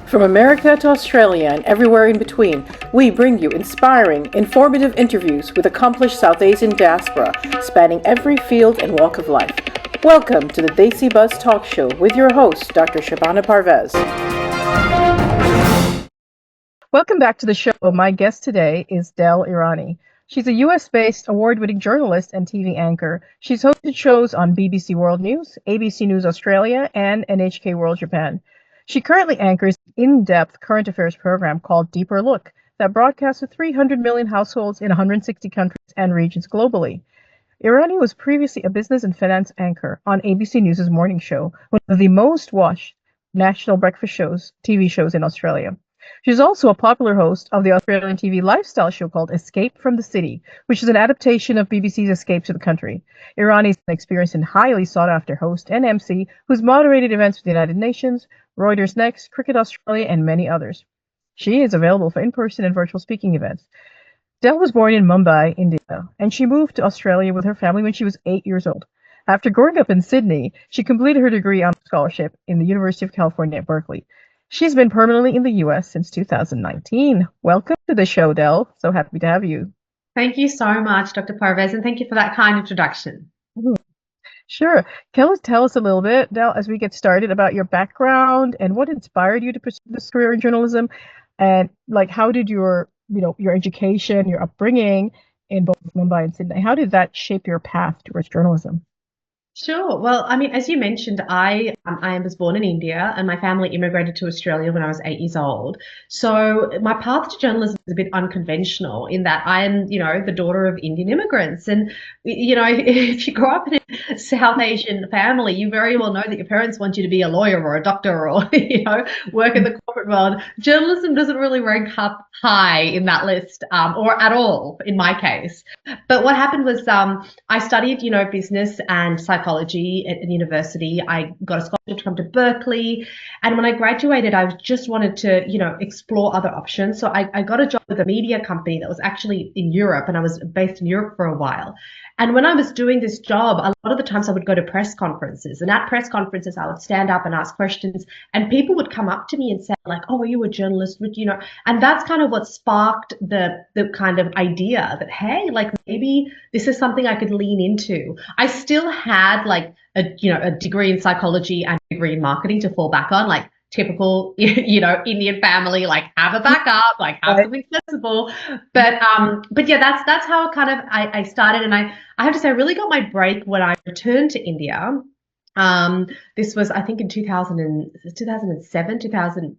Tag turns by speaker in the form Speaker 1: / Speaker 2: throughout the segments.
Speaker 1: From America to Australia and everywhere in between, we bring you inspiring, informative interviews with accomplished South Asian diaspora spanning every field and walk of life. Welcome to the Desi Buzz Talk Show with your host, Dr. Shabana Parvez. Welcome back to the show. My guest today is Del Irani. She's a US-based award-winning journalist and TV anchor. She's hosted shows on BBC World News, ABC News Australia, and NHK World Japan. She currently anchors an in-depth current affairs program called Deeper Look that broadcasts to 300 million households in 160 countries and regions globally. Irani was previously a business and finance anchor on ABC News' morning show, one of the most watched national breakfast shows, TV shows in Australia. She's also a popular host of the Australian TV lifestyle show called Escape from the City, which is an adaptation of BBC's Escape to the Country. Irani is an experienced and highly sought-after host and MC who's moderated events with the United Nations, Reuters Next, Cricket Australia, and many others. She is available for in-person and virtual speaking events. Del was born in Mumbai, India, and she moved to Australia with her family when she was 8 years old. After growing up in Sydney, she completed her degree on scholarship in the University of California at Berkeley. She's been permanently in the U.S. since 2019. Welcome to the show, Del. So happy to have you.
Speaker 2: Thank you so much, Dr. Parvez, and thank you for that kind introduction.
Speaker 1: Sure. Tell us a little bit, Del, as we get started, about your background and what inspired you to pursue this career in journalism, and how did your education, your upbringing in both Mumbai and Sydney, how did that shape your path towards journalism?
Speaker 2: Sure. Well, I mean, as you mentioned, I was born in India and my family immigrated to Australia when I was 8 years old. So my path to journalism is a bit unconventional in that I am, the daughter of Indian immigrants. And, if you grow up in a South Asian family, you very well know that your parents want you to be a lawyer or a doctor or, work in the corporate world. Journalism doesn't really rank up high in that list, or at all in my case. But what happened was I studied, business and psychology at university. I got a scholarship to come to Berkeley. And when I graduated, I just wanted to, explore other options. So I got a job with a media company that was actually in Europe, and I was based in Europe for a while. And when I was doing this job, a lot of the times I would go to press conferences, and at press conferences, I would stand up and ask questions, and people would come up to me and say oh, are you a journalist? And that's kind of what sparked the kind of idea that, hey, maybe this is something I could lean into. I still had a degree in psychology and a degree in marketing to fall back on, typical, Indian family, have a backup, have something sensible. But yeah, that's how kind of I started. And I have to say, I really got my break when I returned to India. This was, I think, in 2007,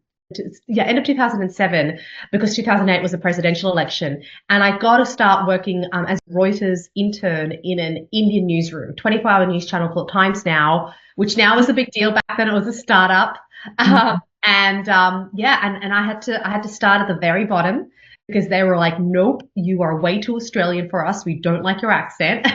Speaker 2: end of 2007, because 2008 was the presidential election. And I got to start working as Reuters intern in an Indian newsroom, 24-hour news channel called Times Now, which now is a big deal. Back then it was a startup. And I had to start at the very bottom because they were like, nope, you are way too Australian for us. We don't like your accent.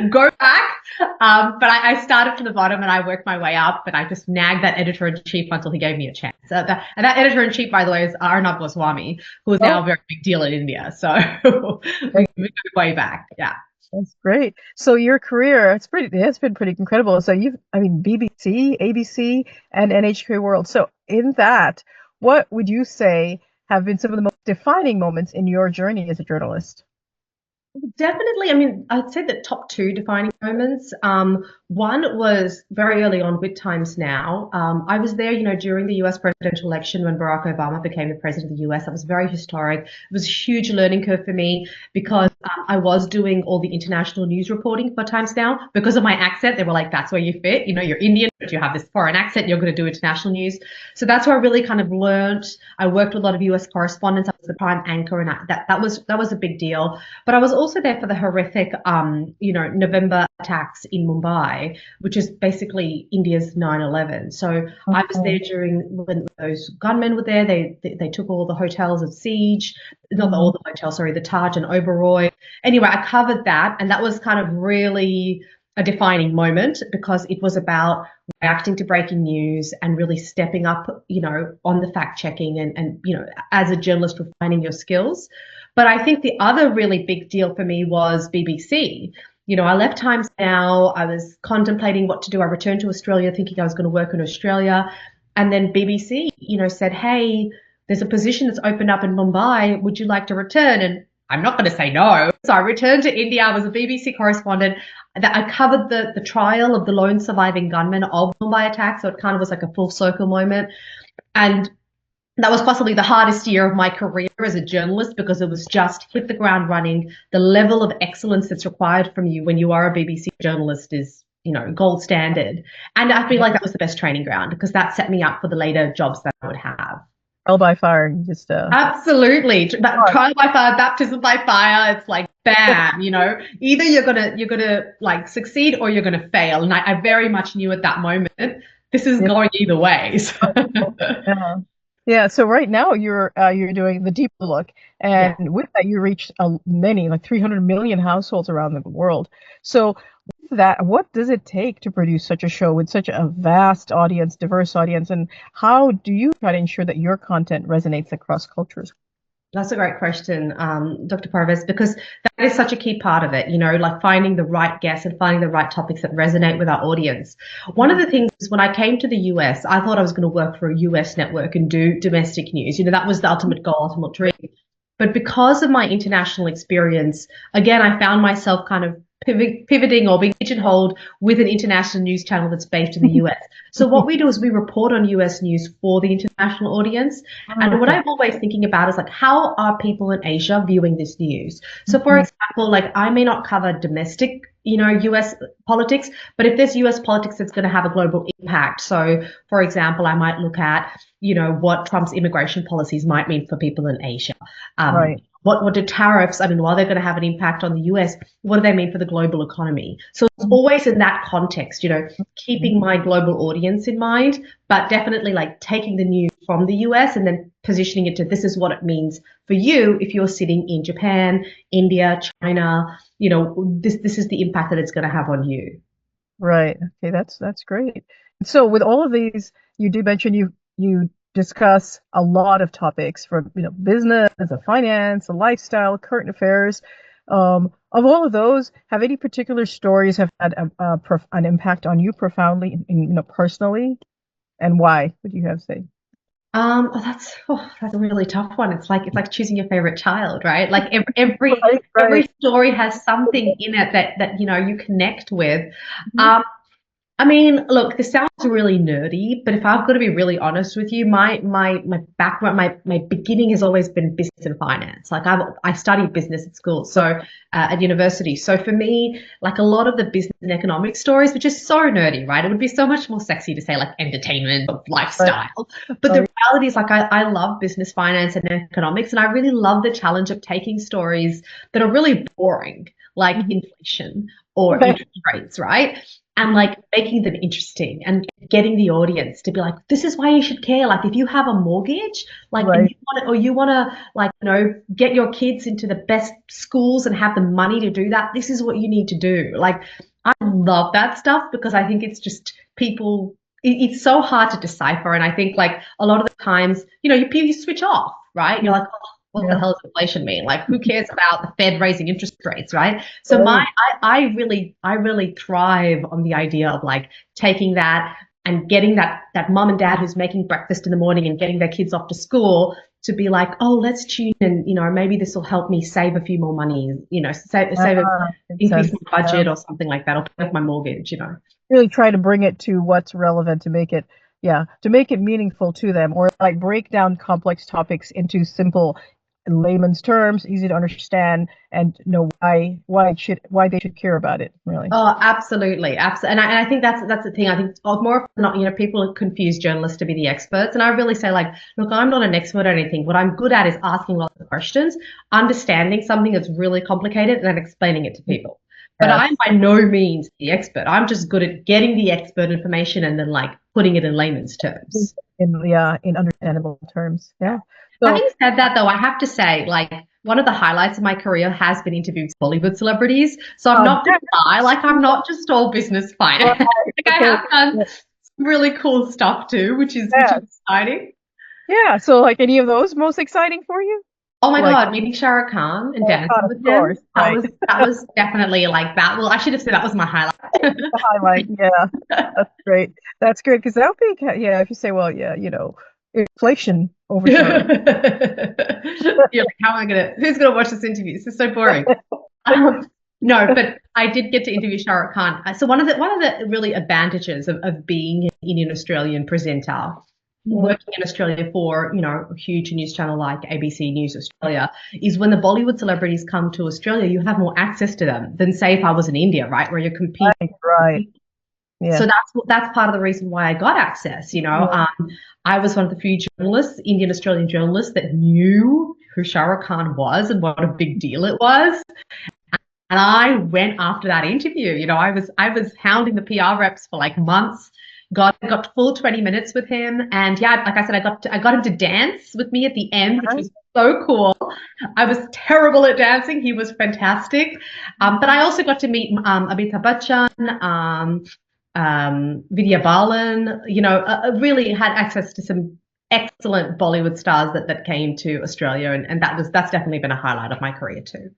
Speaker 2: Go back. But I started from the bottom and I worked my way up, and I just nagged that editor-in-chief until he gave me a chance. And that editor-in-chief, by the way, is Arnab Goswami, who is now a very big deal in India. So we go way back. Yeah.
Speaker 1: That's great. So your career, it's been pretty incredible. So BBC, ABC, and NHK World. So in that, what would you say have been some of the most defining moments in your journey as a journalist?
Speaker 2: Definitely. I'd say the top two defining moments. One was very early on with Times Now. I was there, during the US presidential election when Barack Obama became the president of the US. That was very historic. It was a huge learning curve for me because I was doing all the international news reporting for Times Now. Because of my accent, they were like, that's where you fit. You're Indian, but you have this foreign accent. You're going to do international news. So that's where I really kind of learned. I worked with a lot of US correspondents. I was the prime anchor, and that was a big deal. But I was also there for the horrific, November attacks in Mumbai, which is basically India's 9/11. So I was there during when those gunmen were there. They took all the hotels of siege, not all the hotels, sorry, the Taj and Oberoi. Anyway, I covered that, and that was kind of really a defining moment because it was about reacting to breaking news and really stepping up, on the fact checking and as a journalist, refining your skills. But I think the other really big deal for me was BBC. I left Times Now. I was contemplating what to do. I returned to Australia thinking I was going to work in Australia. And then BBC, said, hey, there's a position that's opened up in Mumbai. Would you like to return? And I'm not going to say no. So I returned to India. I was a BBC correspondent. That I covered the trial of the lone surviving gunman of Mumbai attack. So it kind of was like a full circle moment. And that was possibly the hardest year of my career as a journalist because it was just hit the ground running. The level of excellence that's required from you when you are a BBC journalist is, gold standard. And I feel like that was the best training ground because that set me up for the later jobs that I would have.
Speaker 1: Trial by fire, you just
Speaker 2: Absolutely.
Speaker 1: hard.
Speaker 2: Trial by fire, baptism by fire. It's like bam, either you're gonna like succeed or you're gonna fail. And I very much knew at that moment this is
Speaker 1: Yeah.
Speaker 2: going either way. So,
Speaker 1: Yeah. Yeah, so right now you're doing the deeper look, and
Speaker 2: yeah.
Speaker 1: with that you reach many, like 300 million households around the world. So with that, what does it take to produce such a show with such a vast audience, diverse audience, and how do you try to ensure that your content resonates across cultures?
Speaker 2: That's a great question, Dr. Parvez, because that is such a key part of it, like finding the right guests and finding the right topics that resonate with our audience. One of the things is when I came to the US, I thought I was going to work for a US network and do domestic news. That was the ultimate goal, ultimate dream. But because of my international experience, again, I found myself kind of pivoting or being pigeonholed with an international news channel that's based in the US. So what we do is we report on US news for the international audience.
Speaker 1: Oh,
Speaker 2: And what
Speaker 1: okay.
Speaker 2: I'm always thinking about is like, how are people in Asia viewing this news? So for
Speaker 1: Mhm.
Speaker 2: example, like I may not cover domestic, US politics, but if there's US politics that's going to have a global impact. So for example, I might look at, what Trump's immigration policies might mean for people in Asia. Um,
Speaker 1: Right.
Speaker 2: what do tariffs, I mean, while they're going to have an impact on the US, what do they mean for the global economy? So it's always in that context, keeping my global audience in mind, but definitely like taking the news from the US and then positioning it to this is what it means for you if you're sitting in Japan, India, China, this is the impact that it's going to have on you.
Speaker 1: Right. Okay, that's great. So with all of these, you do mention you discuss a lot of topics from, business, finance, lifestyle, current affairs. Of all of those, have any particular stories have had an impact on you profoundly, personally, and why would you have to say?
Speaker 2: That's a really tough one. It's like choosing your favorite child, right? Like every
Speaker 1: Right,
Speaker 2: every
Speaker 1: right.
Speaker 2: story has something in it that you connect with.
Speaker 1: Mhm.
Speaker 2: Um, I mean, look, this sounds really nerdy, but if I've got to be really honest with you, my background, my beginning has always been business and finance. Like I studied business at school, so at university. So for me, like a lot of the business and economic stories, which is so nerdy, right? It would be so much more sexy to say like entertainment or
Speaker 1: Right,
Speaker 2: lifestyle. But the
Speaker 1: right.
Speaker 2: reality is like I love business, finance, and economics, and I really love the challenge of taking stories that are really boring, like
Speaker 1: Mhm.
Speaker 2: inflation or
Speaker 1: Right.
Speaker 2: interest rates, right? And
Speaker 1: Mhm.
Speaker 2: like making them interesting and getting the audience to be like, this is why you should care. Like if you have a mortgage, like and
Speaker 1: Right.
Speaker 2: you want to like, get your kids into the best schools and have the money to do that, this is what you need to do. Like I love that stuff because I think it's just people it's so hard to decipher. And I think like a lot of the times, you switch off, right? You're
Speaker 1: Mhm.
Speaker 2: like, oh, what the
Speaker 1: Yeah.
Speaker 2: hell does inflation mean? Like, who cares about the Fed raising interest rates, right? So
Speaker 1: Right.
Speaker 2: I really thrive on the idea of like taking that and getting that mom and dad who's making breakfast in the morning and getting their kids off to school to be like, oh, let's tune in, maybe this will help me save a few more money, save a
Speaker 1: Makes
Speaker 2: increase
Speaker 1: sense.
Speaker 2: my
Speaker 1: Yeah.
Speaker 2: budget or something like that, or pay off my mortgage.
Speaker 1: Really try to bring it to what's relevant to make it, yeah, to make it meaningful to them, or like break down complex topics into simple layman's terms, easy to understand, and know why they should care about it, really.
Speaker 2: Oh, absolutely, absolutely, and I think that's the thing. I think more often than not, people confuse journalists to be the experts, and I really say like, look, I'm not an expert or anything. What I'm good at is asking lots of questions, understanding something that's really complicated, and then explaining it to people. But I'm
Speaker 1: Yes.
Speaker 2: by no means the expert. I'm just good at getting the expert information and then like putting it in layman's terms.
Speaker 1: In understandable terms. Yeah. So
Speaker 2: Having said that, though, I have to say, like, one of the highlights of my career has been interviewing Bollywood celebrities. So I'm not
Speaker 1: yeah,
Speaker 2: going to lie, like, I'm not just all business
Speaker 1: right.
Speaker 2: finance. Like, I
Speaker 1: Okay.
Speaker 2: have done
Speaker 1: Yeah.
Speaker 2: some really cool stuff too, which is
Speaker 1: Yes.
Speaker 2: exciting.
Speaker 1: Yeah. So like any of those most exciting for you?
Speaker 2: Oh my
Speaker 1: Like,
Speaker 2: God, meeting Shah Rukh Khan and
Speaker 1: oh
Speaker 2: dancing
Speaker 1: God, of
Speaker 2: with him.
Speaker 1: course, right?
Speaker 2: That was definitely like that. Well, I should have said that was my highlight.
Speaker 1: The highlight, yeah, that's great. That's great because that would be, yeah, if you say, well, yeah, inflation overturned.
Speaker 2: You're like, how am I gonna, who's gonna watch this interview? This is so boring. Um, no, but I did get to interview Shah Rukh Khan. So one of the really advantages of being an Indian Australian presenter,
Speaker 1: Mhm.
Speaker 2: working in Australia for, a huge news channel like ABC News Australia, is when the Bollywood celebrities come to Australia, you have more access to them than say if I was in India, right, where you're competing.
Speaker 1: Right, right,
Speaker 2: So
Speaker 1: yeah.
Speaker 2: that's part of the reason why I got access.
Speaker 1: Mhm.
Speaker 2: I was one of the few journalists, Indian Australian journalists, that knew who Shah Rukh Khan was and what a big deal it was. And I went after that interview. I was hounding the PR reps for like months. Got full 20 minutes with him, and yeah, like I said, I got him to dance with me at the end, which was so cool. I was terrible at dancing. He was fantastic. But I also got to meet Amitabh Bachchan, Vidya Balan. Really had access to some excellent Bollywood stars that came to Australia, and that's definitely been a highlight of my career too.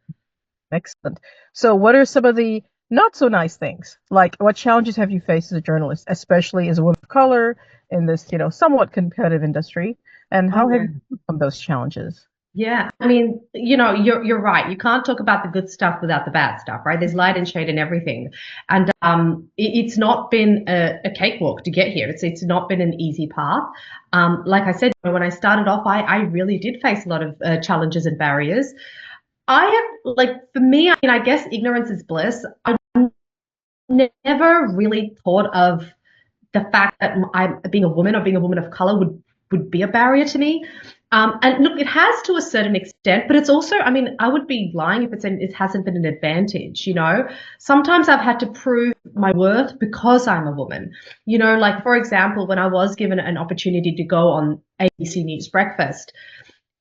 Speaker 1: Excellent. So, what are some of the not so nice things? Like, what challenges have you faced as a journalist, especially as a woman of color in this, somewhat competitive industry? And
Speaker 2: Oh
Speaker 1: how have
Speaker 2: yeah.
Speaker 1: you overcome those challenges?
Speaker 2: Yeah, I mean, you're right. You can't talk about the good stuff without the bad stuff, right? There's light and shade in everything, and it's not been a cakewalk to get here. It's not been an easy path. Like I said, when I started off, I really did face a lot of challenges and barriers. I have, like, for me, I mean, I guess ignorance is bliss. I never really thought of the fact that I'm being a woman or being a woman of color would be a barrier to me. And look, it has to a certain extent, but it's also, I mean, I would be lying if it hasn't been an advantage, Sometimes I've had to prove my worth because I'm a woman. Like, for example, when I was given an opportunity to go on ABC News Breakfast,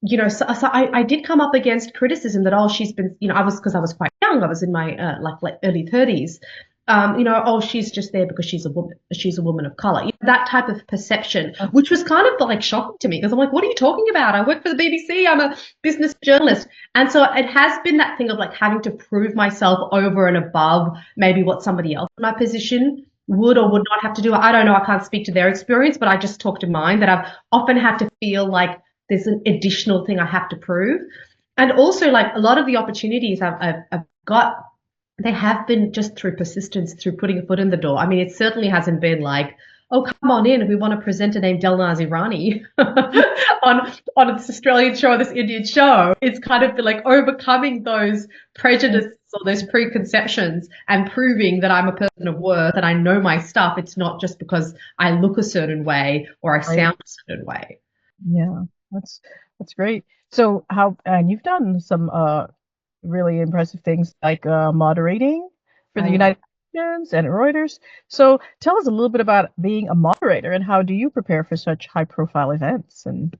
Speaker 2: so I did come up against criticism that, oh, she's been, because I was quite young, I was in my like early 30s. Oh, she's just there because she's a woman of color. That type of perception, which was kind of like shocking to me because I'm like, what are you talking about? I work for the BBC. I'm a business journalist. And so it has been that thing of like having to prove myself over and above maybe what somebody else in my position would or would not have to do. I don't know. I can't speak to their experience, but I just talk to mine, that I've often had to feel like there's an additional thing I have to prove. And also, like, a lot of the opportunities I've got, they have been just through persistence, through putting a foot in the door. I mean, it certainly hasn't been like, oh, come on in, we want to present a name Delnaz Irani on this Australian show or this Indian show. It's kind of been like overcoming those prejudices or those preconceptions and proving that I'm a person of worth and I know my stuff. It's not just because I look a certain way or I
Speaker 1: Right.
Speaker 2: sound a certain way.
Speaker 1: Yeah, that's that's great. So, and you've done some really impressive things like moderating for the
Speaker 2: Oh,
Speaker 1: United Nations and Reuters. So, tell us a little bit about being a moderator and how do you prepare for such high-profile events? And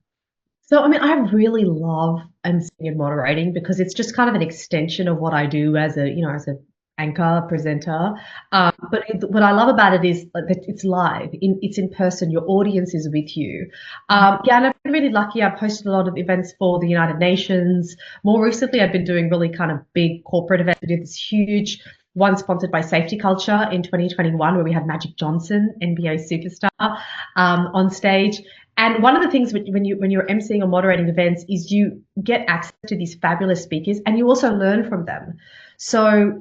Speaker 2: so, I mean, I really love emceeing and moderating because it's just kind of an extension of what I do as a anchor presenter. But what I love about it is like that it's live, it's in person. Your audience is with you. Yeah, and I've been really lucky. I've hosted a lot of events for the United Nations. More recently, I've been doing really kind of big corporate events. We did this huge one sponsored by Safety Culture in 2021, where we had Magic Johnson, NBA superstar, on stage. And one of the things when you're emceeing or moderating events is you get access to these fabulous speakers and you also learn from them. So,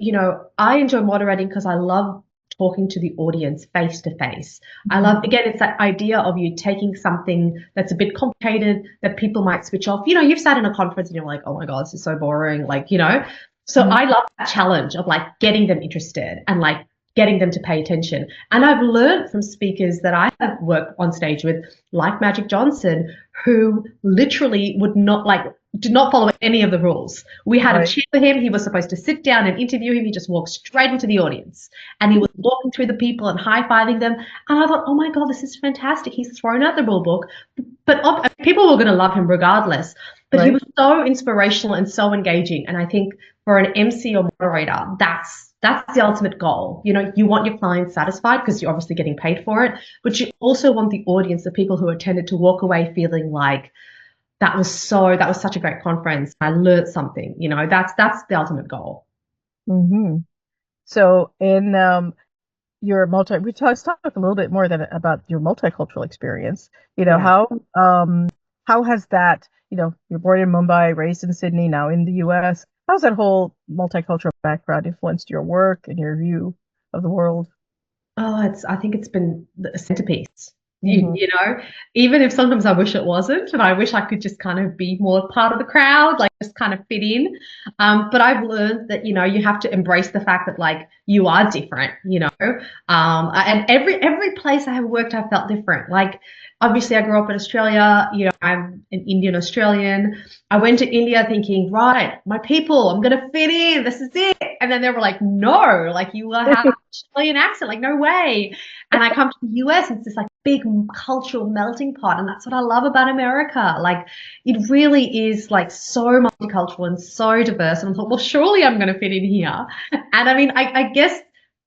Speaker 2: I enjoy moderating because I love talking to the audience face to face. I love, again, it's that idea of you taking something that's a bit complicated that people might switch off. You've sat in a conference and you're like, oh my God, this is so boring. So
Speaker 1: Mhm.
Speaker 2: I love that challenge of like getting them interested and like getting them to pay attention. And I've learned from speakers that I have worked on stage with, like Magic Johnson, who literally did not follow any of the rules. We had a
Speaker 1: Right,
Speaker 2: chair for him. He was supposed to sit down and interview him. He just walked straight into the audience and he was walking through the people and high-fiving them. And I thought, oh my God, this is fantastic. He's thrown out the rule book, but people were going to love him regardless. But he
Speaker 1: right,
Speaker 2: was so inspirational and so engaging. And I think for an MC or moderator, that's the ultimate goal. You want your clients satisfied because you're obviously getting paid for it, but you also want the audience, the people who attended, to walk away feeling like, that was such a great conference. I learned something, that's the ultimate goal.
Speaker 1: Hmm. So in let's talk a little bit more about your multicultural experience. You know,
Speaker 2: Yeah.
Speaker 1: how has that, you're born in Mumbai, raised in Sydney, now in the US. How's that whole multicultural background influenced your work and your view of the world?
Speaker 2: Oh, I think it's been a centerpiece. You,
Speaker 1: Hmm.
Speaker 2: you know, even if sometimes I wish it wasn't, and I wish I could just kind of be more part of the crowd, like just kind of fit in. But I've learned that, you have to embrace the fact that like you are different, and every place I have worked, I felt different. Like obviously I grew up in Australia, I'm an Indian Australian. I went to India thinking, right, my people, I'm gonna fit in. This is it. And then they were like, no, like you will have an Australian accent, like no way. And I come to the US, and it's this like big cultural melting pot, and that's what I love about America. Like it really is like so multicultural and so diverse. And I thought, well, surely I'm going to fit in here. And I mean, I guess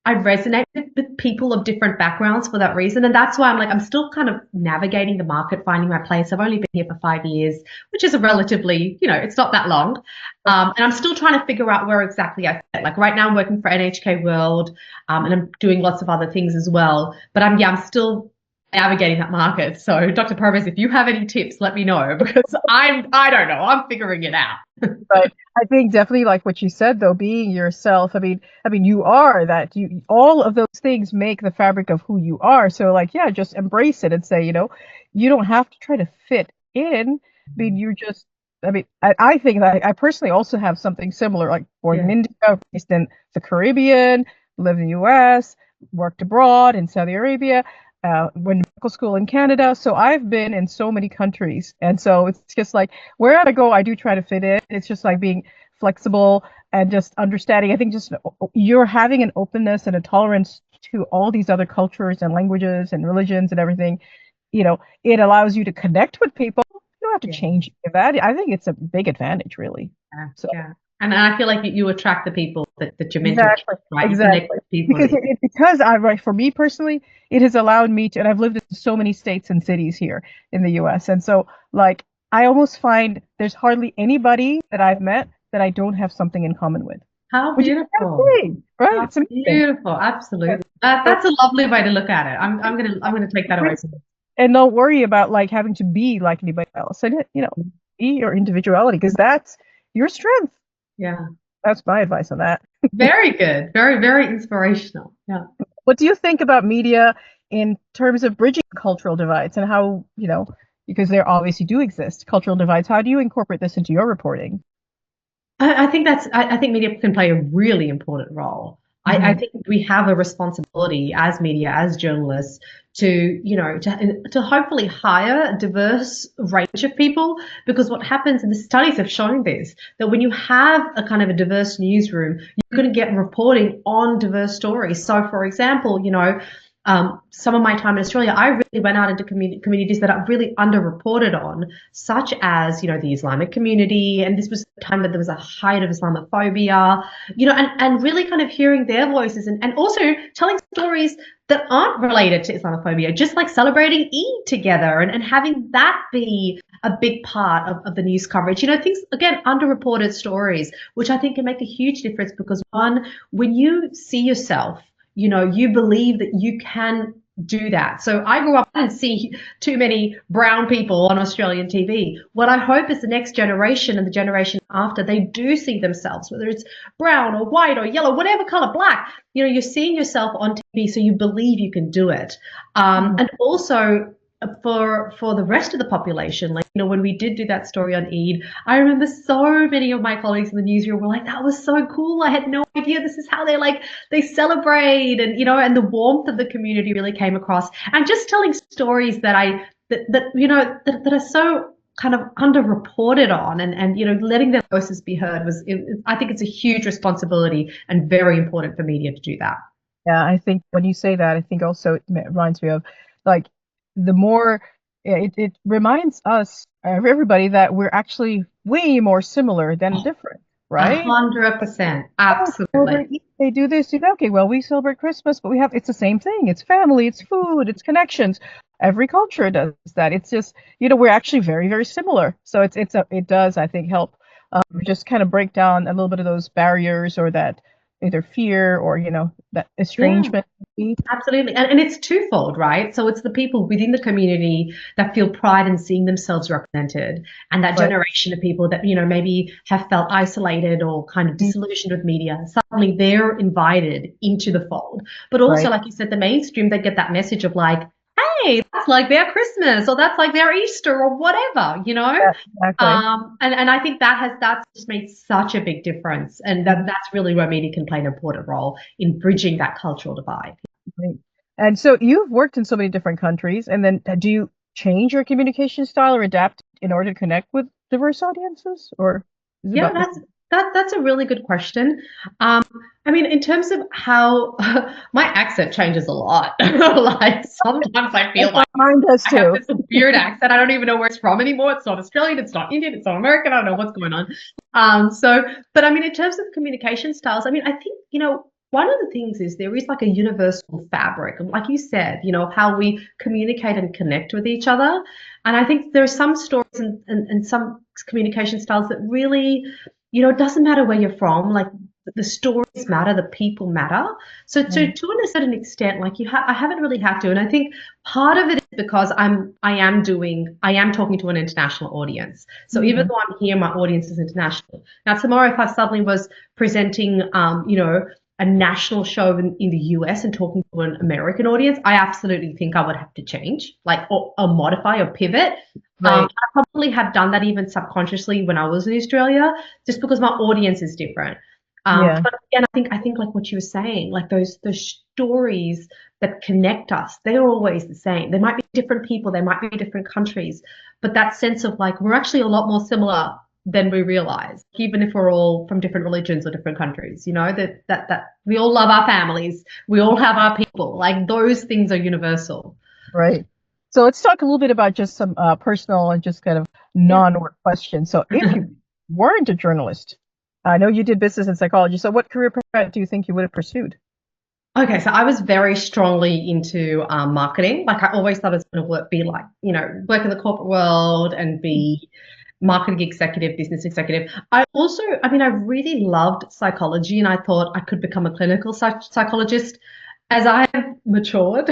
Speaker 2: I resonate with people of different backgrounds for that reason. And that's why I'm still kind of navigating the market, finding my place. I've only been here for 5 years, which is a relatively, it's not that long. And I'm still trying to figure out where exactly I fit. Like right now I'm working for NHK World, and I'm doing lots of other things as well. But I'm still navigating that market. So Dr. Parvez, if you have any tips, let me know because I don't know. I'm figuring it out.
Speaker 1: But I think definitely like what you said though, being yourself. I mean you are that you all of those things make the fabric of who you are. So like yeah, just embrace it and say, you don't have to try to fit in. I mean you just I think that I personally also have something similar, like born in
Speaker 2: Yeah.
Speaker 1: India, raised in the Caribbean, lived in the US, worked abroad in Saudi Arabia, went to medical school in Canada. So I've been in so many countries. And so it's just like wherever I go, I do try to fit in. It's just like being flexible and just understanding. I think just you're having an openness and a tolerance to all these other cultures and languages and religions and everything. It allows you to connect with people. You don't have to
Speaker 2: Yeah.
Speaker 1: change any of that. I think it's a big advantage, really.
Speaker 2: Yeah.
Speaker 1: So
Speaker 2: Yeah. And I feel like you attract the people that you're meant to attract,
Speaker 1: exactly,
Speaker 2: right? You connect
Speaker 1: exactly.
Speaker 2: with people
Speaker 1: Because
Speaker 2: that
Speaker 1: because I right for me personally, it has allowed me to, and I've lived in so many states and cities here in the U.S. And so like I almost find there's hardly anybody that I've met that I don't have something in common with,
Speaker 2: how
Speaker 1: which is
Speaker 2: beautiful.
Speaker 1: amazing, right?
Speaker 2: How
Speaker 1: It's amazing.
Speaker 2: beautiful. Absolutely.
Speaker 1: So,
Speaker 2: That's a lovely way to look at it. I'm gonna take that away from
Speaker 1: and don't worry about like having to be like anybody else, and
Speaker 2: you.
Speaker 1: be your individuality because that's your strength.
Speaker 2: Yeah.
Speaker 1: That's my advice on that.
Speaker 2: Very good. Very, very inspirational. Yeah.
Speaker 1: What do you think about media in terms of bridging cultural divides and how, because there obviously do exist cultural divides, how do you incorporate this into your reporting?
Speaker 2: I think media can play a really important role. I
Speaker 1: Hmm.
Speaker 2: think we have a responsibility as media, as journalists, to hopefully hire a diverse range of people. Because what happens, and the studies have shown this, that when you have a kind of a diverse newsroom, you're going to get reporting on diverse stories. So, for example, some of my time in Australia, I really went out into communities that are really underreported on, such as, the Islamic community. And this was the time that there was a height of Islamophobia, and really kind of hearing their voices and also telling stories that aren't related to Islamophobia, just like celebrating Eid together and having that be a big part of the news coverage. Things, again, underreported stories, which I think can make a huge difference because one, when you see yourself, you believe that you can do that. So I grew up, I didn't see too many brown people on Australian TV. What I hope is the next generation and the generation after, they do see themselves, whether it's brown or white or yellow, whatever color, black, you're seeing yourself on TV, so you believe you can do it. And also for the rest of the population, like, when we did do that story on Eid, I remember so many of my colleagues in the newsroom were like, that was so cool. I had no idea this is how they celebrate. And, and the warmth of the community really came across. And just telling stories that are so kind of underreported on and letting their voices be heard I think it's a huge responsibility and very important for media to do that.
Speaker 1: Yeah, I think when you say that, I think also it reminds me of like the more yeah, it reminds us, everybody, that we're actually way more similar than different, right?
Speaker 2: 100%.
Speaker 1: Oh,
Speaker 2: Absolutely.
Speaker 1: celebrate Eid, they do this, okay, well, we celebrate Christmas, but it's the same thing. It's family, it's food, it's connections. Every culture does that. It's just, we're actually very, very similar. So it does, I think, help just kind of break down a little bit of those barriers or that either fear or, that
Speaker 2: Yeah.
Speaker 1: estrangement.
Speaker 2: Absolutely. And it's twofold, right? So it's the people within the community that feel pride in seeing themselves represented, and that
Speaker 1: Right.
Speaker 2: generation of people that, maybe have felt isolated or kind of disillusioned with media. Suddenly they're invited into the fold. But also,
Speaker 1: Right.
Speaker 2: like you said, the mainstream, they get that message of like, hey, that's like their Christmas or that's like their Easter or whatever,
Speaker 1: Yeah, exactly.
Speaker 2: And I think that's just made such a big difference. And that's really where media can play an important role in bridging that cultural divide.
Speaker 1: Right. And so you've worked in so many different countries, and then do you change your communication style or adapt in order to connect with diverse audiences, or is it
Speaker 2: Yeah,
Speaker 1: about the
Speaker 2: that's a really good question. Um, I mean, in terms of how my accent changes a lot. Like sometimes I
Speaker 1: same?
Speaker 2: feel like
Speaker 1: Mine does
Speaker 2: I have
Speaker 1: too.
Speaker 2: this weird accent. I don't even know where it's from anymore. It's not Australian, it's not Indian, it's not American. I don't know what's going on. But I mean, in terms of communication styles, I mean, I think, one of the things is there is like a universal fabric, like you said, how we communicate and connect with each other. And I think there are some stories and some communication styles that really, it doesn't matter where you're from, like the stories matter, the people matter. So
Speaker 1: Mm,
Speaker 2: to a certain extent, like I haven't really had to. And I think part of it is because I am talking to an international audience. So even
Speaker 1: mm,
Speaker 2: though I'm here, my audience is international. Now tomorrow, if I suddenly was presenting, a national show in the US and talking to an American audience, I absolutely think I would have to change, like, or modify or pivot.
Speaker 1: right.
Speaker 2: I probably have done that even subconsciously when I was in Australia, just because my audience is different.
Speaker 1: Yeah.
Speaker 2: But again, I think like what you were saying, like those stories that connect us, they are always the same. They might be different people, they might be different countries, but that sense of like we're actually a lot more similar than we realize, even if we're all from different religions or different countries. That we all love our families, we all have our people. Like those things are universal.
Speaker 1: Right. So let's talk a little bit about just some personal and just kind of
Speaker 2: Yeah.
Speaker 1: non-work questions. So if you weren't a journalist, I know you did business and psychology, so what career path do you think you would have pursued?
Speaker 2: Okay, so I was very strongly into marketing. Like I always thought I was going to be like, work in the corporate world and be marketing executive, business executive. I mean, I really loved psychology and I thought I could become a clinical psychologist. As I have matured,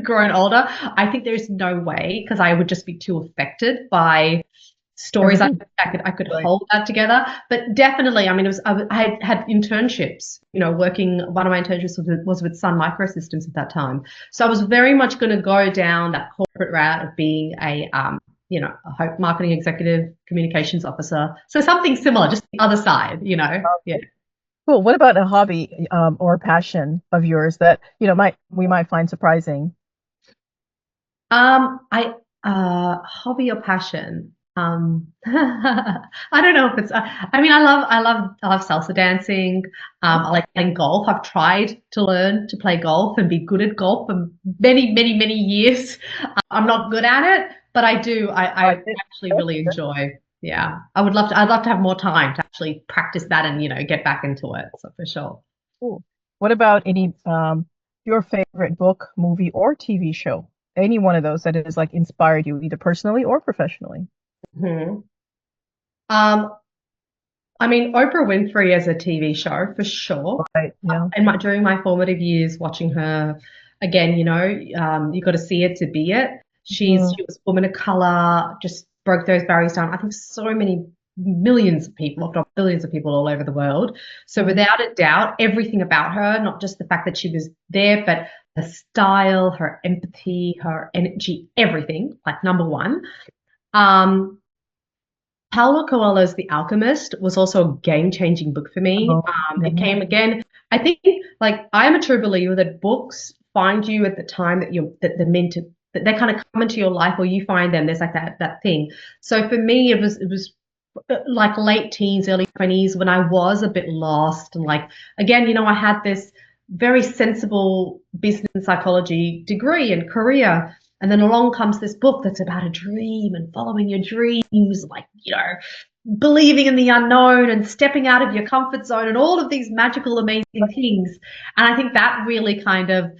Speaker 2: grown older, I think there's no way because I would just be too affected by stories. I,
Speaker 1: Everything.
Speaker 2: I could I could
Speaker 1: Right.
Speaker 2: hold that together. But definitely, I mean, I had internships. Working. One of my internships was with Sun Microsystems at that time. So I was very much going to go down that corporate route of being a marketing executive, communications officer. So something similar, just the other side. Yeah.
Speaker 1: Cool. What about a hobby or passion of yours that, might we might find surprising?
Speaker 2: I hobby or passion. I don't know if it's. I mean, I love salsa dancing. I like playing golf. I've tried to learn to play golf and be good at golf for many, many, many years. I'm not good at it, but I do. I actually really enjoy. Yeah, I would love to. I'd love to have more time to actually practice that and get back into it. So for sure.
Speaker 1: Cool. What about any your favorite book, movie, or TV show? Any one of those that has like inspired you either personally or professionally?
Speaker 2: Hmm. Um, I mean, Oprah Winfrey as a TV show for sure.
Speaker 1: Right. Yeah.
Speaker 2: And during my formative years, watching her again, you got to see it to be it.
Speaker 1: Mm,
Speaker 2: She was a woman of color, just broke those barriers down. I think so many millions of people, if not billions of people all over the world. So
Speaker 1: mm,
Speaker 2: without a doubt, everything about her, not just the fact that she was there, but her style, her empathy, her energy, everything, like number one. Um, Paulo Coelho's The Alchemist was also a game-changing book for me.
Speaker 1: oh,
Speaker 2: It
Speaker 1: yeah.
Speaker 2: came again. I think, like, I am a true believer that books find you at the time that they're meant to, that they kind of come into your life, or you find them. There's like that thing. So for me, it was like late teens, early 20s when I was a bit lost, and like again, I had this very sensible business and psychology degree and career. And then along comes this book that's about a dream and following your dreams, like, believing in the unknown and stepping out of your comfort zone and all of these magical, amazing things. And I think that really kind of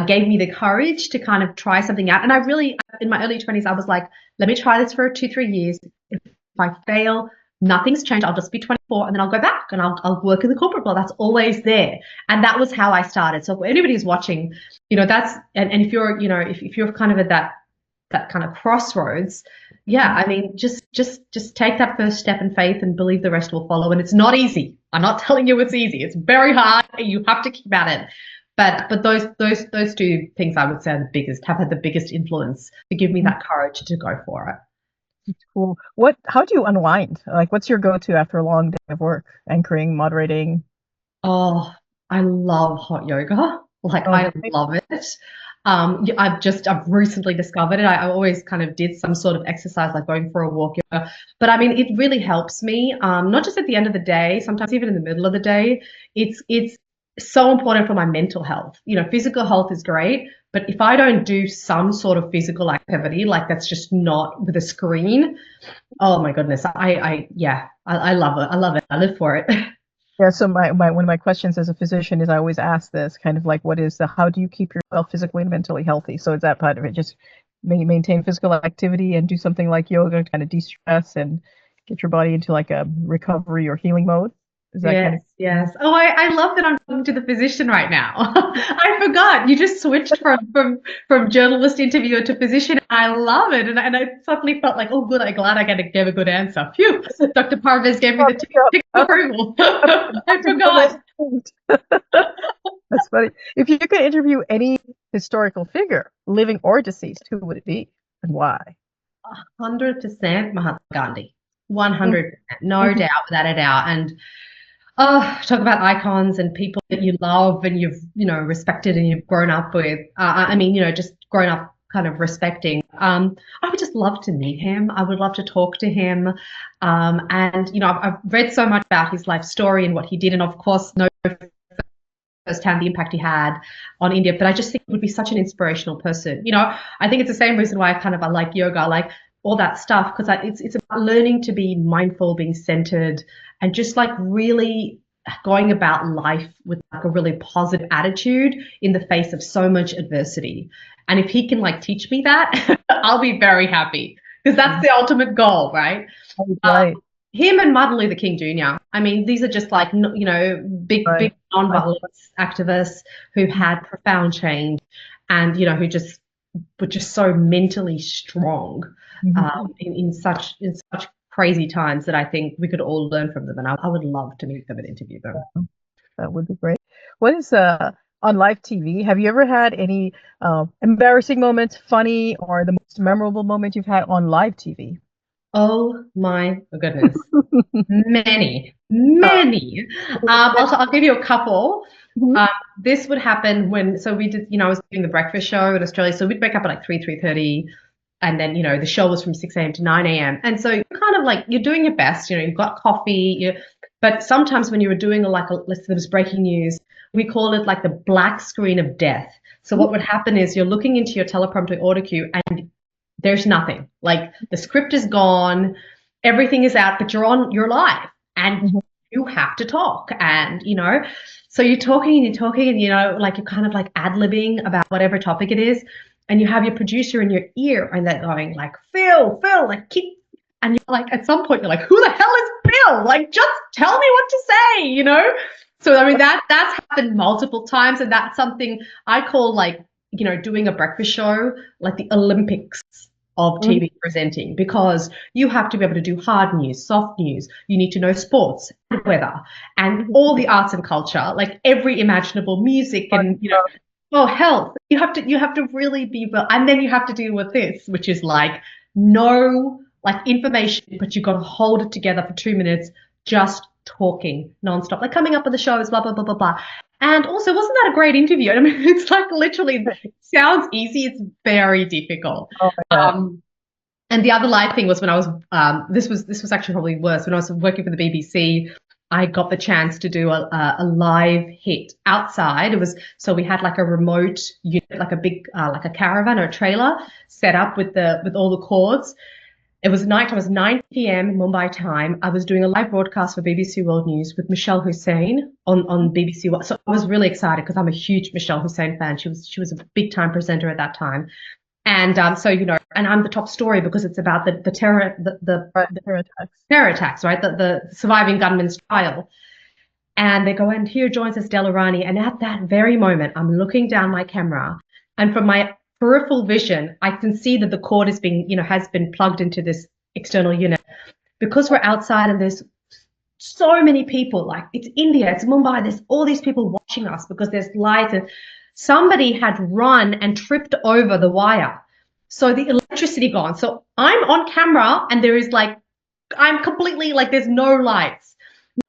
Speaker 2: gave me the courage to kind of try something out. And I really, in my early 20s, I was like, let me try this for 2, 3 years. If I fail, nothing's changed. I'll just be 24 and then I'll go back and I'll work in the corporate world. That's always there. And that was how I started. So for anybody who's watching, that's, and if you're, if you're kind of at that kind of crossroads, yeah, I mean, just take that first step in faith and believe the rest will follow. And it's not easy. I'm not telling you it's easy. It's very hard. You have to keep at it. But those two things I would say have had the biggest influence to give me that courage to go for it.
Speaker 1: Cool. How do you unwind? Like, what's your go-to after a long day of work? Anchoring, moderating?
Speaker 2: Oh, I love hot yoga. Like,
Speaker 1: Oh,
Speaker 2: I
Speaker 1: great.
Speaker 2: love it. I've recently discovered it. I always kind of did some sort of exercise, like going for a walk, yoga. But I mean, it really helps me. Not just at the end of the day, sometimes even in the middle of the day. It's so important for my mental health. Physical health is great, but if I don't do some sort of physical activity, like that's just not with a screen, oh my goodness, I love it. I love it. I live for it.
Speaker 1: Yeah, so my one of my questions as a physician is I always ask this kind of like how do you keep yourself physically and mentally healthy? So is that part of it just maintain physical activity and do something like yoga to kind of de-stress and get your body into like a recovery or healing mode? Is that kind
Speaker 2: Yes, yes. Oh, I love that I'm talking to the physician right now. I forgot. You just switched from journalist interviewer to physician. I love it. And I suddenly felt like, oh, good. I'm glad gave a good answer. Phew. Dr. Parvez gave me the tick of approval. I forgot.
Speaker 1: That's funny. If you could interview any historical figure, living or deceased, who would it be and why?
Speaker 2: 100% Mahatma Gandhi. 100%. No
Speaker 1: Mhm.
Speaker 2: doubt, without a doubt. And oh, talk about icons and people that you love and you've, respected and you've grown up with. I mean, just grown up kind of respecting. I would just love to meet him. I would love to talk to him. And, I've read so much about his life story and what he did. And of course, know firsthand the impact he had on India. But I just think he would be such an inspirational person. I think it's the same reason why I like yoga, I like all that stuff, because it's about learning to be mindful, being centered, and just like really going about life with like a really positive attitude in the face of so much adversity. And if he can like teach me that, I'll be very happy because that's the ultimate goal, right?
Speaker 1: Right,
Speaker 2: Him and Martin Luther King Jr. I mean, these are just like, big
Speaker 1: right.
Speaker 2: nonviolence activists who had profound change and, who just were just so mentally strong
Speaker 1: Mhm.
Speaker 2: in such crazy times that I think we could all learn from them. And I would love to meet them and interview them.
Speaker 1: That would be great. What is on live TV? Have you ever had any embarrassing moments, funny, or the most memorable moment you've had on live TV?
Speaker 2: Oh my goodness. Many,
Speaker 1: Uh,
Speaker 2: many. I'll give you a couple.
Speaker 1: mhm.
Speaker 2: Um, this would happen so we did, I was doing the breakfast show in Australia. So we'd wake up at like 3:30. And then, the show was from 6 a.m. to 9 a.m. And so you're kind of like, you're doing your best, you've got coffee. But sometimes when you were doing let's say there was breaking news, we call it like the black screen of death. So what would happen is you're looking into your teleprompter auto cue and there's nothing. Like the script is gone, everything is out, but you're live and
Speaker 1: Mhm.
Speaker 2: you have to talk. And, so you're talking and you're talking and, like you're kind of like ad-libbing about whatever topic it is. And you have your producer in your ear and they're going like, Phil, like keep. And you're like, at some point, you're like, who the hell is Phil? Like, just tell me what to say. So, I mean, that's happened multiple times. And that's something I call like, doing a breakfast show, like the Olympics of
Speaker 1: Mhm.
Speaker 2: TV presenting, because you have to be able to do hard news, soft news. You need to know sports and weather and all the arts and culture, like every imaginable music and, oh, health. You have to really be well, and then you have to deal with this, which is like no like information, but you've got to hold it together for 2 minutes, just talking nonstop, like coming up with the shows, blah blah blah blah blah. And also, wasn't that a great interview? I mean, it's like literally it sounds easy, it's very difficult.
Speaker 1: Oh my God.
Speaker 2: Um, and the other live thing was when I was this was actually probably worse when I was working for the BBC. I got the chance to do a live hit outside. It was so we had like a remote unit, like a big like a caravan or a trailer set up with all the cords, It was night. It was 9 p.m. Mumbai time. I was doing a live broadcast for BBC World News with Michelle Hussein on BBC World. So I was really excited because I'm a huge Michelle Hussein fan. She was a big time presenter at that time. And so and I'm the top story because it's about the terror
Speaker 1: Right,
Speaker 2: the
Speaker 1: terror attacks.
Speaker 2: terror attacks, right? The surviving gunman's trial. And they go, and here joins us Del Irani. And at that very moment, I'm looking down my camera, and from my peripheral vision, I can see that the cord has been plugged into this external unit. Because we're outside and there's so many people, like it's India, it's Mumbai, there's all these people watching us because there's lights, and somebody had run and tripped over the wire. So the electricity gone. So I'm on camera and there is like, I'm completely like, there's no lights.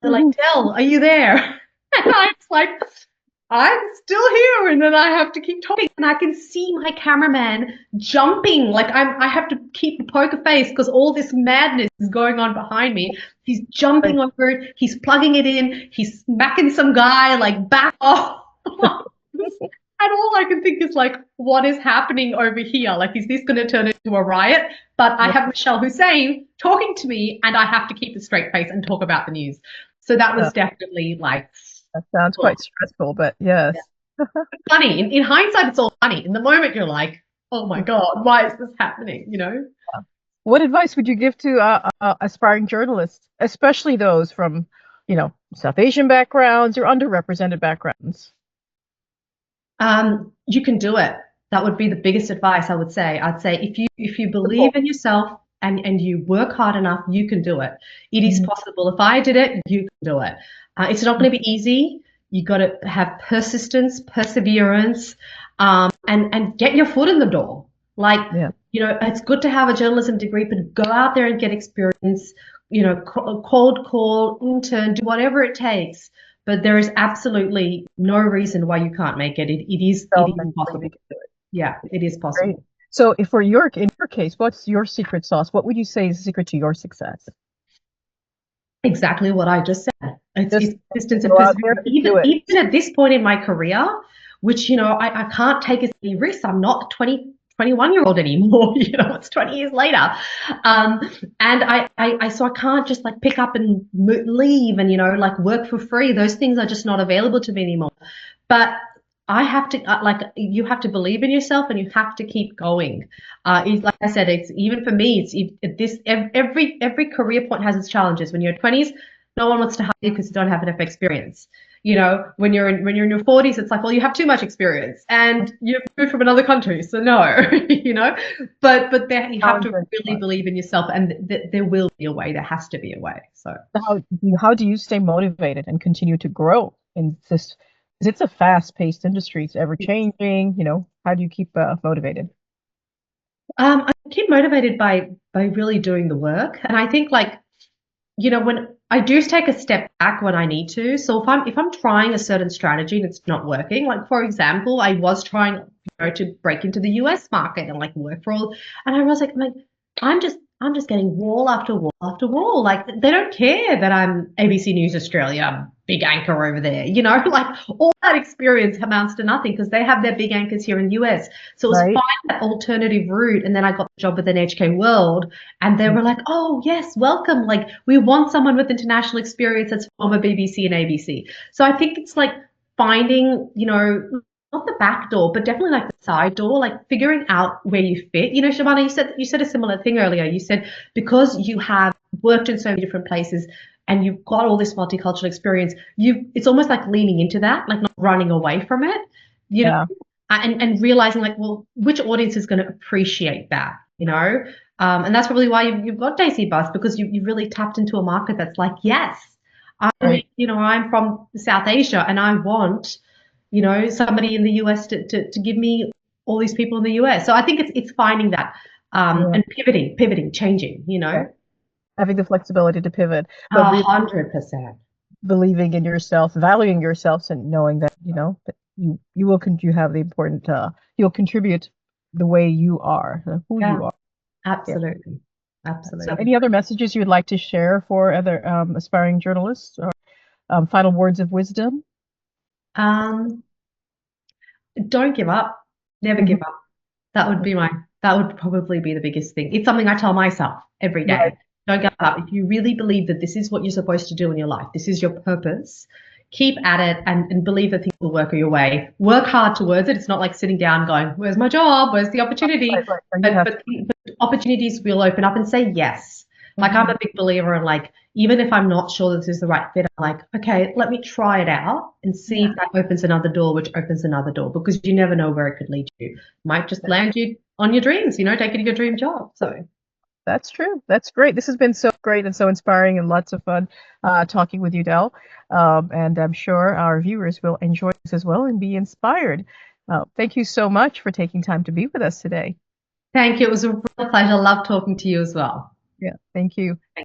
Speaker 2: They're like, Del, are you there? And I was like, I'm still here. And then I have to keep talking. And I can see my cameraman jumping. Like I have to keep a poker face because all this madness is going on behind me. He's jumping over it. He's plugging it in. He's smacking some guy, like, back off. And all I can think is like, what is happening over here? Like, is this going to turn into a riot? But I have Michelle Hussein talking to me and I have to keep a straight face and talk about the news. So that was definitely like,
Speaker 1: That sounds quite stressful, but yes.
Speaker 2: funny. In hindsight, it's all funny. In the moment, you're like, oh my God, why is this happening?
Speaker 1: What advice would you give to aspiring journalists, especially those from, South Asian backgrounds or underrepresented backgrounds?
Speaker 2: You can do it. That would be the biggest advice I would say. I'd say if you believe in yourself and you work hard enough, you can do it. It is possible. If I did it, you can do it. It's not going to be easy. You got to have persistence, perseverance, and get your foot in the door. Like, it's good to have a journalism degree, but go out there and get experience. Cold call, intern, do whatever it takes. But there is absolutely no reason why you can't make it. It is possible. Yeah, it is possible.
Speaker 1: Great. So in your case, what's your secret sauce? What would you say is the secret to your success?
Speaker 2: Exactly what I just said. It's persistence and
Speaker 1: go out there
Speaker 2: perseverance.
Speaker 1: and do it.
Speaker 2: Even at this point in my career, which, I can't take as many risks. I'm not 21-year-old anymore. It's 20 years later. And so I can't just like pick up and leave and, like work for free. Those things are just not available to me anymore. But I have to, you have to believe in yourself and you have to keep going. Like I said, it's even for me, every career point has its challenges. When you're 20s, no one wants to hire you because you don't have enough experience. When you're in your 40s, it's like, well, you have too much experience and you've moved from another country, so no, But then you have to really believe in yourself, and there will be a way. There has to be a way. So
Speaker 1: how do you stay motivated and continue to grow in this? Because it's a fast-paced industry. It's ever changing. How do you keep motivated?
Speaker 2: I keep motivated by really doing the work, and I think when I do take a step back when I need to. So if I'm trying a certain strategy and it's not working, like for example, I was trying to break into the US market and like work for all, and I was like, I'm just getting wall after wall after wall. Like they don't care that I'm ABC News Australia, big anchor over there. Like all that experience amounts to nothing because they have their big anchors here in the US. So it was finding that alternative route. And then I got the job with NHK World, and they were like, oh yes, welcome. Like we want someone with international experience that's former BBC and ABC. So I think it's like finding, not the back door, but definitely like the side door, like figuring out where you fit. Shabana, you said a similar thing earlier. You said because you have worked in so many different places and you've got all this multicultural experience, it's almost like leaning into that, like not running away from it, and realizing like, well, which audience is going to appreciate that, and that's probably why you've got Desi Bus, because you really tapped into a market that's like, yes, I'm from South Asia and I want somebody in the US to give me all these people in the US. So I think it's finding that and pivoting, changing,
Speaker 1: Having the flexibility to pivot, but
Speaker 2: 100%.
Speaker 1: believing in yourself, valuing yourself, and knowing that that you have the important you'll contribute the way you are, who you are.
Speaker 2: Absolutely.
Speaker 1: So any other messages you'd like to share for other aspiring journalists, or final words of wisdom?
Speaker 2: Don't give up. Never give up. That would be that would probably be the biggest thing. It's something I tell myself every
Speaker 1: Right.
Speaker 2: day. Don't give up. If you really believe that this is what you're supposed to do in your life, this is your purpose, keep at it and believe that things will work your way. Work hard towards it. It's not like sitting down going, where's my job? Where's the
Speaker 1: Right.
Speaker 2: opportunity?
Speaker 1: Right. Right. You
Speaker 2: But
Speaker 1: have.
Speaker 2: but, but opportunities will open up and say yes. Like I'm
Speaker 1: Mhm.
Speaker 2: a big believer in like, even if I'm not sure this is the right fit, I'm like, okay, let me try it out and see
Speaker 1: Yeah.
Speaker 2: if that opens another door, which opens another door, because you never know where it could lead you. Might just land you on your dreams, take you to your dream job. So
Speaker 1: That's true. That's great. This has been so great and so inspiring and lots of fun talking with you, Del. And I'm sure our viewers will enjoy this as well and be inspired. Thank you so much for taking time to be with us today.
Speaker 2: thank you. It was a real pleasure. Love talking to you as well.
Speaker 1: Yeah, thank you.